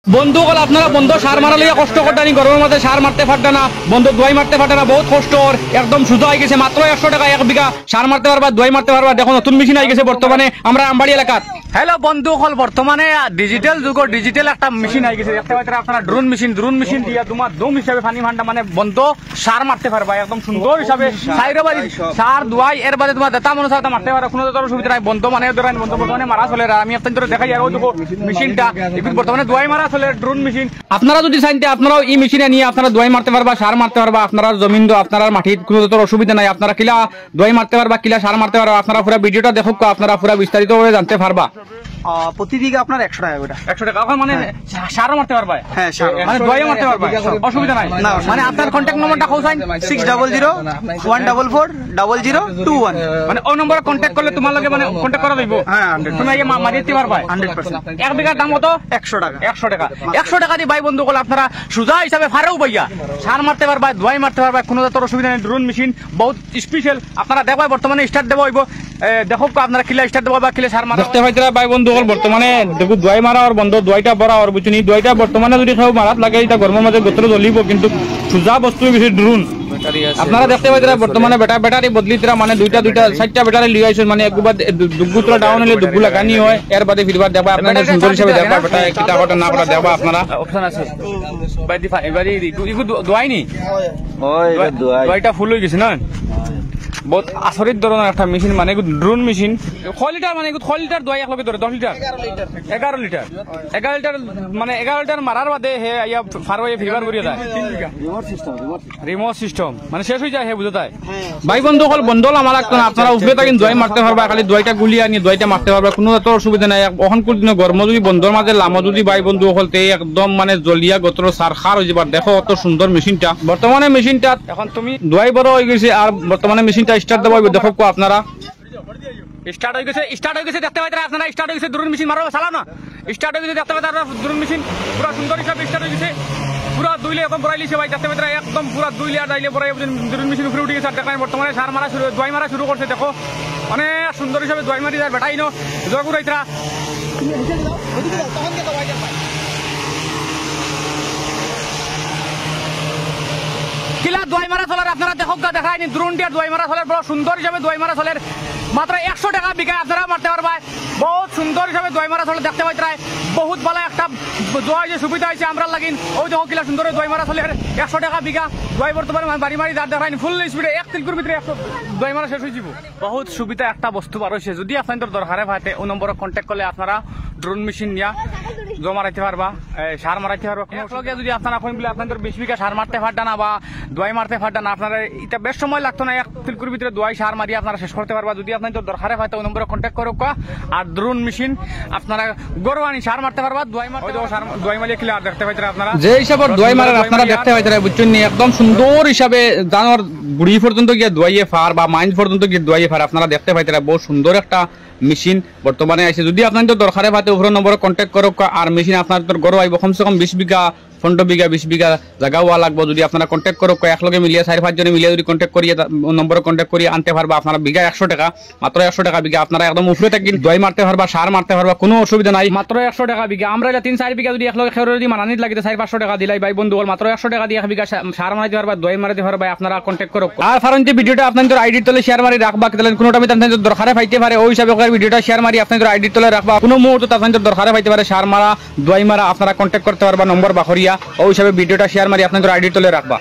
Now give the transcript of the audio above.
বন্ধুগল আপনারা বন্ধ সার মারা লিয়া কষ্ট করতেনি গরমের মধ্যে সার মারতে পারবে না, বন্ধ দোয়াই মারতে পারবে না, বহুত কষ্ট। একদম সুজা হয়ে গেছে, মাত্র 100 টাকা 1 বিঘা সার মারতে পারবা, দোয়াই মারতে পারবা। দেখো নতুন মেশিন আই গেছে বর্তমানে আমরা আমবাড়ি এলাকাত। হ্যালো বন্ধুগল, বর্তমানে ডিজিটাল যুগের ডিজিটাল একটা মেশিন আই গেছে, দেখতে পাচ্ছেন আপনারা ড্রোন মেশিন দিয়া তোমার দম হিসাবে পানি ভান্ডা মানে বন্ধ সার মারতে পারবা একদম সুন্দর হিসাবে। সাইরে বাড়ি সার দোয়াই এর বাদে তোমার দাতা মনে সাথে মারতে পারবা, কোনো ধরনের সুবিধা নাই। বন্ধ মানে ধরেন বন্ধ বর্তমানে মারা চলে, আমি আপনাদের দেখাই আর ওই দেখো মেশিনটা বর্তমানে দোয়াই মারা চলে ড্রোন মেশিন। আপনারা যদি চাইতে আপনারাও এই মেশিনে নিয়ে আপনারা দোয়াই মারতে পারবা, সার মারতে পারবা। আপনারা জমিন দো আপনার মাটির কোনো ধরনের অসুবিধা নাই, আপনারা কিলা দোয়াই মারতে পারবা কিলা সার মারতে পারবা। আপনারা পুরো ভিডিওটা দেখো, আপনারা পুরো বিস্তারিত ভাবে জানতে পারবা। প্রতি বিঘা আপনার 100 টাকা করে। 100 টাকা মানে সারও মারতে পারবা? হ্যাঁ, সার মানে দোয়াইও মারতে পারবা, অসুবিধা নাই। মানে আপনার কন্টাক্ট নম্বরটা কোথায়? 6001000021 মানে ওই নম্বরে কন্টাক্ট করলে তোমার লগে মানে কন্টাক্ট করা যাইবো। হ্যাঁ, তুমি আগে মারি দিতে পারবা 100%। 1 বিঘার দাম কত? 100 টাকা। 100 টাকা 100 টাকা দিয়ে ভাই বন্ধু বলে আপনারা সুজা হিসাবে ফারেও ভাইয়া সার মারতে পারবা, দোয়াই মারতে পারবা, কোনো ধরনের অসুবিধা নেই। ড্রোন মেশিন বহুত স্পেশাল। আপনারা দেখবা বর্তমানে স্টার্ট দেবো হইব, দেখো আপনারা কিলা স্টার্ট দেবো বা কিলা সার মারা দেখতে পাইতরা ভাই বন্ধু বর্তমানে দেখো দোয়াই মারা আর বন্ধ দোয়াইটা বড় আর বুঝুনি। দোয়াইটা বর্তমানে যদি সব মারাত লাগে এটা গরমের মাঝে গোত্র জ্বলিব, কিন্তু সুজা বস্তু বেশি ড্রোন। আপনারা দেখতে পাইতরা বর্তমানে ব্যাটারি বদলিতরা মানে দুইটা 4টা ব্যাটারি লিয়ে আইছেন, মানে একবার দুগুতরা ডাউন হলে দুগু লাগানি হয়, এর বাদে ফিরবার দেবা আপনারা সুন্দর হিসাবে দেবা বেটা কিটা কটা না কটা দেবা আপনারা অপশন আছে। বাইদি দোয়াই নি ওই দোয়াইটা ফুল হয়ে গেছে না, বহুত আচরিত ধরনের একটা মেশিন, মানে ড্রোন মেশিন। 6 লিটার মানে 6 লিটার দোয়াই একলগে ধরে 10 লিটার 11 লিটার মানে 11 লিটার মারার বাদে হে ইয়া ফারওয়ে ফিভার করিয়ে দেয়। রিমোট সিস্টেম মানে শেষ হয়ে যায়, হে বুঝতে হয় ভাই বন্ধু হল বন্ধল আমার লাগতো না। আপনারা উঠবে থাকেন দোয়াই মারতে পারবা, খালি দোয়াইটা গুলিয়ে আনি দোয়াইটা মারতে পারবা, কোনো তো অসুবিধা নাই। অহনকুর দিনে গরম যদি বন্ধর মাঝে লামো যদি ভাই বন্ধু হলতে একদম মানে জলিয়া গোত্র সার খার হয়ে যাবার। দেখো অত সুন্দর মেশিনটা, বর্তমানে মেশিনটা এখন তুমি দোয়াই বড় হয়ে গেছে আর বর্তমানে মেশিনটা স্টার্ট দেবো দেখো আপনারা। স্টার্ট হয়ে গেছে দেখতে পাইতেন আপনারা, স্টার্ট হয়ে গেছে ড্রোন মেশিন মারো চালাও না, স্টার্ট হয়ে গেছে দেখতে পাইতেন ড্রোন মেশিন পুরো সুন্দর হিসাবে স্টার্ট হয়ে গেছে। পুরা 2 লিটার এখন বড়াইলিছে ভাই দেখতে পাইতেন, একদম পুরো 2 লিটার ডাইলে বড়াই ড্রোন মেশিন উপরে উঠে গেছে। আর দেখেন বর্তমানে সার মারা শুরু দোয়াই মারা শুরু করছে, দেখো অনেক সুন্দর হিসাবে দোয়াই মারি যায় বেটাই নো জয়গুড়াইতরা কিলা দোয়াই মারা চলার আপনারা দেখো দেখায়নি। ড্রোন দিয়ে দোয়াই মারা চলার বড় সুন্দর হিসাবে দোয়াই মারা চলের মাত্র 100 টাকা বিঘা আপনারা মারতে পারবা। বহুত সুন্দর হিসাবে দোয়াই মারা চলে দেখতে পাইতরাই, বহুত ভালো একটা দোয়াই যে সুবিধা হয়েছে আমরা লাগিন। ওই দেখো কিলা সুন্দর দোয়াই মারা চলের 100 টাকা বিঘা দোয়াই বর্তমানে বাড়ি মারি দাঁড় দেখায়নি ফুল স্পিডে 1 তিলকুর ভিতরে 100 দোয়াই মারা শেষ হয়ে যাব। বহুত সুবিধা একটা বস্তু বার হয়েছে। যদি আপনাদের দরকারে ভাইতে ওই নম্বরে কন্ট্যাক্ট করলে আপনারা ড্রোন মেশিন নিয়া জমা রাখতে পারবা, সার মারাইতে পারবা। একলগে যদি আপনারা এখন বলে আপনাদের 20 বিঘা সার মারতে পারটা না বা দোয়াই মারতে পারটা না, আপনারা এটা বেশ সময় লাগতো না, 1 তিলকুর ভিতরে দোয়াই সার মারি আপনারা শেষ করতে পারবা। যদি আপনাদের দরকারে হয় ওই নম্বরে কন্ট্যাক্ট করো। আর ড্রোন মেশিন আপনারা গরু আনি সার মারতে পারবা, দোয়াই মারিয়ে কিলা দেখতে পাইতে আপনারা যে হিসাবে দোয়াই মারার আপনারা দেখতে পাইতে বুঝছেন একদম সুন্দর হিসাবে জানোয়ার বুড়ি পর্যন্ত গিয়ে দোয়াইয়ে ফার বা মাইন্ড পর্যন্ত গিয়ে দোয়াইয়ে ফার আপনারা দেখতে পাইতে বহুত সুন্দর একটা মেশিন বর্তমানে আছে। যদি আপনাদের দরকারে পাতে উপরে নম্বরে কন্ট্যাক্ট করো। আর মেশিন আপনাদের গরু আইব কমসে কম 20 বিঘা 15 বিঘা 20 বিঘা জায়গা হওয়া লাগবে। যদি আপনারা কন্ট্যাক্ট করো একলগে মিলিয়ে 4-5 জনে মিলিয়ে যদি কন্ট্যাক্ট করিয়ে নম্বরে কন্ট্যাক্ট করিয়ে আনতে পারবা। আপনারা বিঘা 100 টাকা, মাত্র 100 টাকা বিঘা আপনারা একদম উপরে থাকি দোয়াই মারতে পারবা, সার মারতে পারবা, কোনো অসুবিধা নাই। মাত্র 100 টাকা বিঘা। আমরা 3-4 বিঘা যদি একলগে খেয়ে যদি মানানিত লাগে 400-500 টাকা দিলাই ভাই বন্ধু মাত্র 100 টাকা দিয়ে 1 বিঘা সার মারতে পারবা, দোয়াই মারতে পারবা। আপনারা কন্ট্যাক্ট করো। আর ফারন্তি ভিডিওটা আপনাদের আইডি তলে শেয়ার মারি রাখবা, তাহলে কোনোটা আমি আপনাদের দরকারে পাইতে পারে। ওই হিসাবে ভিডিওটা শেয়ার মারি আপনাদের আইডি তলে রাখবা, কোনো মুহূর্তে আপনাদের দরকারে পাইতে পারে সার মারা দোয়াই মারা আপনারা কন্ট্যাক্ট করতে পারবা নম্বর বাখরিয়া। ওই হিসাবে ভিডিওটা শেয়ার মারি আপনাদের আইডি তলে রাখবা।